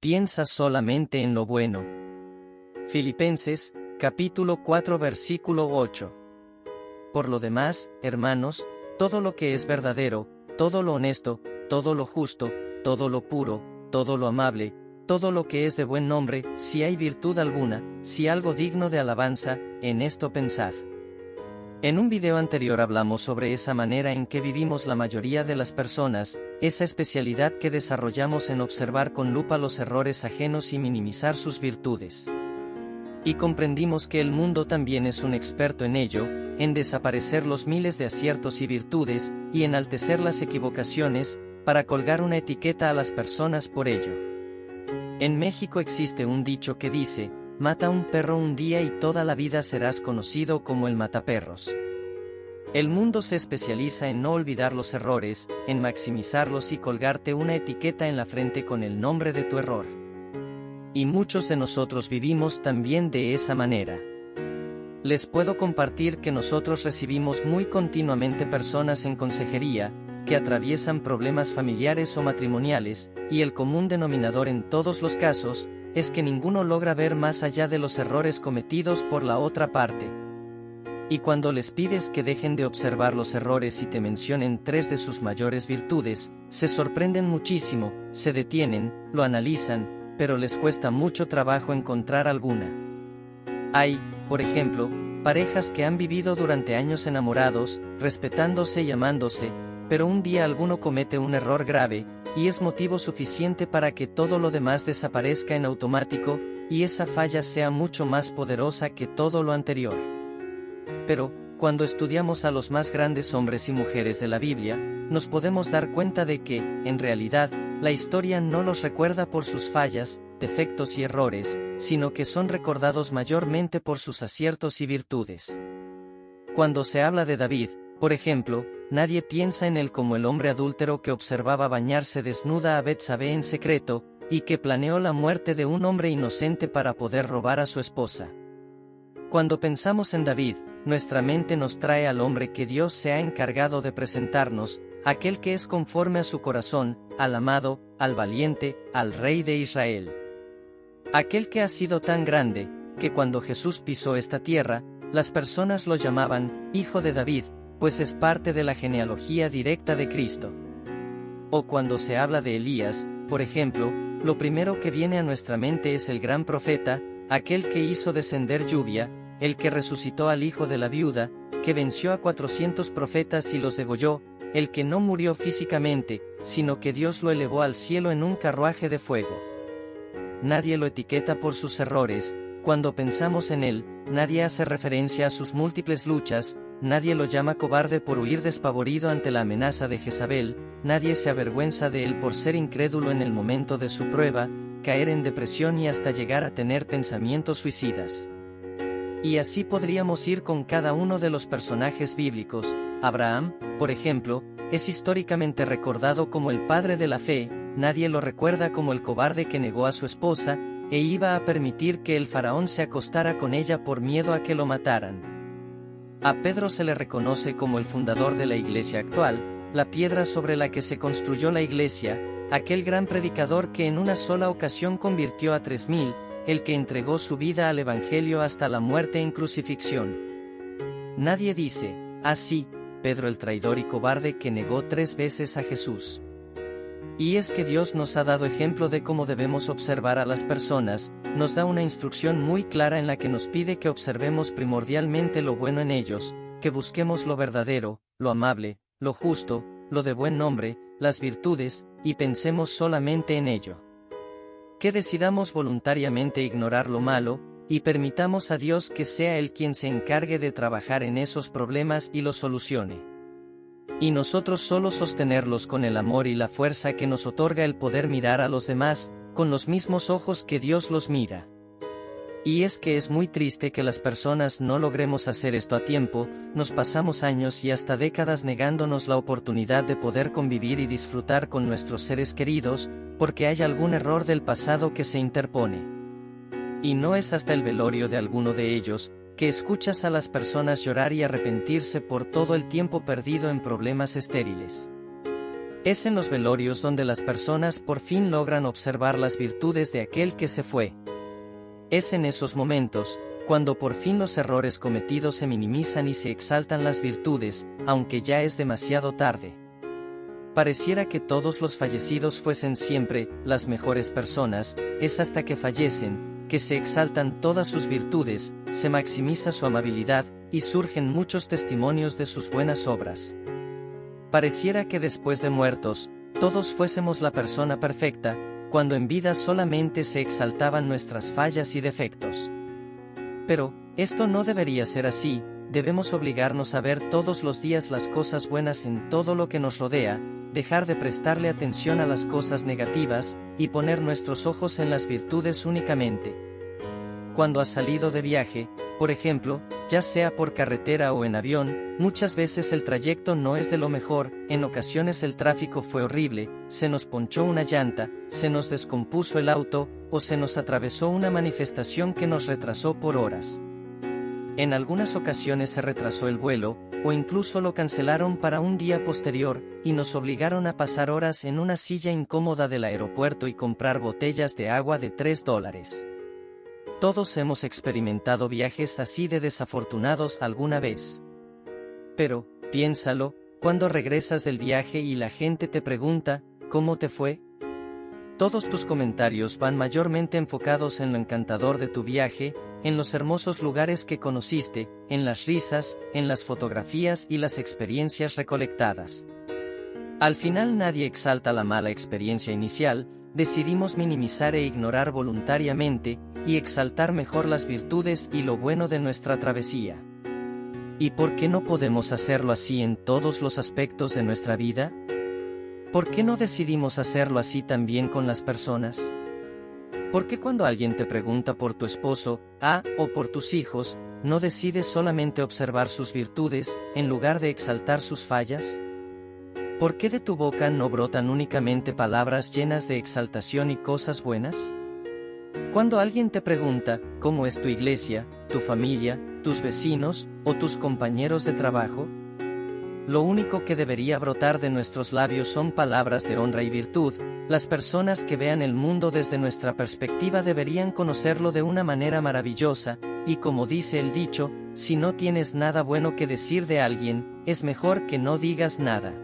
piensa solamente en lo bueno. Filipenses, capítulo 4 versículo 8. Por lo demás, hermanos, todo lo que es verdadero, todo lo honesto, todo lo justo, todo lo puro, todo lo amable, todo lo que es de buen nombre, si hay virtud alguna, si algo digno de alabanza, en esto pensad. En un video anterior hablamos sobre esa manera en que vivimos la mayoría de las personas, esa especialidad que desarrollamos en observar con lupa los errores ajenos y minimizar sus virtudes. Y comprendimos que el mundo también es un experto en ello, en desaparecer los miles de aciertos y virtudes, y enaltecer las equivocaciones, para colgar una etiqueta a las personas por ello. En México existe un dicho que dice, mata a un perro un día y toda la vida serás conocido como el mataperros. El mundo se especializa en no olvidar los errores, en maximizarlos y colgarte una etiqueta en la frente con el nombre de tu error. Y muchos de nosotros vivimos también de esa manera. Les puedo compartir que nosotros recibimos muy continuamente personas en consejería, que atraviesan problemas familiares o matrimoniales, y el común denominador en todos los casos, es que ninguno logra ver más allá de los errores cometidos por la otra parte. Y cuando les pides que dejen de observar los errores y te mencionen 3 de sus mayores virtudes, se sorprenden muchísimo, se detienen, lo analizan, pero les cuesta mucho trabajo encontrar alguna. Hay, por ejemplo, parejas que han vivido durante años enamorados, respetándose y amándose, pero un día alguno comete un error grave, y es motivo suficiente para que todo lo demás desaparezca en automático, y esa falla sea mucho más poderosa que todo lo anterior. Pero, cuando estudiamos a los más grandes hombres y mujeres de la Biblia, nos podemos dar cuenta de que, en realidad, la historia no los recuerda por sus fallas, defectos y errores, sino que son recordados mayormente por sus aciertos y virtudes. Cuando se habla de David, por ejemplo, nadie piensa en él como el hombre adúltero que observaba bañarse desnuda a Betsabé en secreto, y que planeó la muerte de un hombre inocente para poder robar a su esposa. Cuando pensamos en David, nuestra mente nos trae al hombre que Dios se ha encargado de presentarnos, aquel que es conforme a su corazón, al amado, al valiente, al rey de Israel. Aquel que ha sido tan grande, que cuando Jesús pisó esta tierra, las personas lo llamaban, Hijo de David, pues es parte de la genealogía directa de Cristo. O cuando se habla de Elías, por ejemplo, lo primero que viene a nuestra mente es el gran profeta, aquel que hizo descender lluvia, el que resucitó al hijo de la viuda, que venció a 400 profetas y los degolló, el que no murió físicamente, sino que Dios lo elevó al cielo en un carruaje de fuego. Nadie lo etiqueta por sus errores, cuando pensamos en él, nadie hace referencia a sus múltiples luchas, nadie lo llama cobarde por huir despavorido ante la amenaza de Jezabel, nadie se avergüenza de él por ser incrédulo en el momento de su prueba, caer en depresión y hasta llegar a tener pensamientos suicidas. Y así podríamos ir con cada uno de los personajes bíblicos. Abraham, por ejemplo, es históricamente recordado como el padre de la fe, nadie lo recuerda como el cobarde que negó a su esposa, e iba a permitir que el faraón se acostara con ella por miedo a que lo mataran. A Pedro se le reconoce como el fundador de la iglesia actual, la piedra sobre la que se construyó la iglesia, aquel gran predicador que en una sola ocasión convirtió a 3000, el que entregó su vida al evangelio hasta la muerte en crucifixión. Nadie dice, ah sí, Pedro el traidor y cobarde que negó 3 veces a Jesús. Y es que Dios nos ha dado ejemplo de cómo debemos observar a las personas, nos da una instrucción muy clara en la que nos pide que observemos primordialmente lo bueno en ellos, que busquemos lo verdadero, lo amable, lo justo, lo de buen nombre, las virtudes, y pensemos solamente en ello. Que decidamos voluntariamente ignorar lo malo, y permitamos a Dios que sea Él quien se encargue de trabajar en esos problemas y los solucione. Y nosotros solo sostenerlos con el amor y la fuerza que nos otorga el poder mirar a los demás, con los mismos ojos que Dios los mira. Y es que es muy triste que las personas no logremos hacer esto a tiempo, nos pasamos años y hasta décadas negándonos la oportunidad de poder convivir y disfrutar con nuestros seres queridos, porque hay algún error del pasado que se interpone. Y no es hasta el velorio de alguno de ellos, que escuchas a las personas llorar y arrepentirse por todo el tiempo perdido en problemas estériles. Es en los velorios donde las personas por fin logran observar las virtudes de aquel que se fue. Es en esos momentos, cuando por fin los errores cometidos se minimizan y se exaltan las virtudes, aunque ya es demasiado tarde. Pareciera que todos los fallecidos fuesen siempre las mejores personas, es hasta que fallecen, que se exaltan todas sus virtudes, se maximiza su amabilidad, y surgen muchos testimonios de sus buenas obras. Pareciera que después de muertos, todos fuésemos la persona perfecta, cuando en vida solamente se exaltaban nuestras fallas y defectos. Pero, esto no debería ser así, debemos obligarnos a ver todos los días las cosas buenas en todo lo que nos rodea, dejar de prestarle atención a las cosas negativas, y poner nuestros ojos en las virtudes únicamente. Cuando has salido de viaje, por ejemplo, ya sea por carretera o en avión, muchas veces el trayecto no es de lo mejor, en ocasiones el tráfico fue horrible, se nos ponchó una llanta, se nos descompuso el auto, o se nos atravesó una manifestación que nos retrasó por horas. En algunas ocasiones se retrasó el vuelo, o incluso lo cancelaron para un día posterior, y nos obligaron a pasar horas en una silla incómoda del aeropuerto y comprar botellas de agua de $3. Todos hemos experimentado viajes así de desafortunados alguna vez. Pero, piénsalo, cuando regresas del viaje y la gente te pregunta, ¿cómo te fue? Todos tus comentarios van mayormente enfocados en lo encantador de tu viaje, en los hermosos lugares que conociste, en las risas, en las fotografías y las experiencias recolectadas. Al final nadie exalta la mala experiencia inicial, decidimos minimizar e ignorar voluntariamente, y exaltar mejor las virtudes y lo bueno de nuestra travesía. ¿Y por qué no podemos hacerlo así en todos los aspectos de nuestra vida? ¿Por qué no decidimos hacerlo así también con las personas? ¿Por qué cuando alguien te pregunta por tu esposo, o por tus hijos, no decides solamente observar sus virtudes, en lugar de exaltar sus fallas? ¿Por qué de tu boca no brotan únicamente palabras llenas de exaltación y cosas buenas? Cuando alguien te pregunta, ¿cómo es tu iglesia, tu familia, tus vecinos, o tus compañeros de trabajo? Lo único que debería brotar de nuestros labios son palabras de honra y virtud. Las personas que vean el mundo desde nuestra perspectiva deberían conocerlo de una manera maravillosa, y como dice el dicho, si no tienes nada bueno que decir de alguien, es mejor que no digas nada.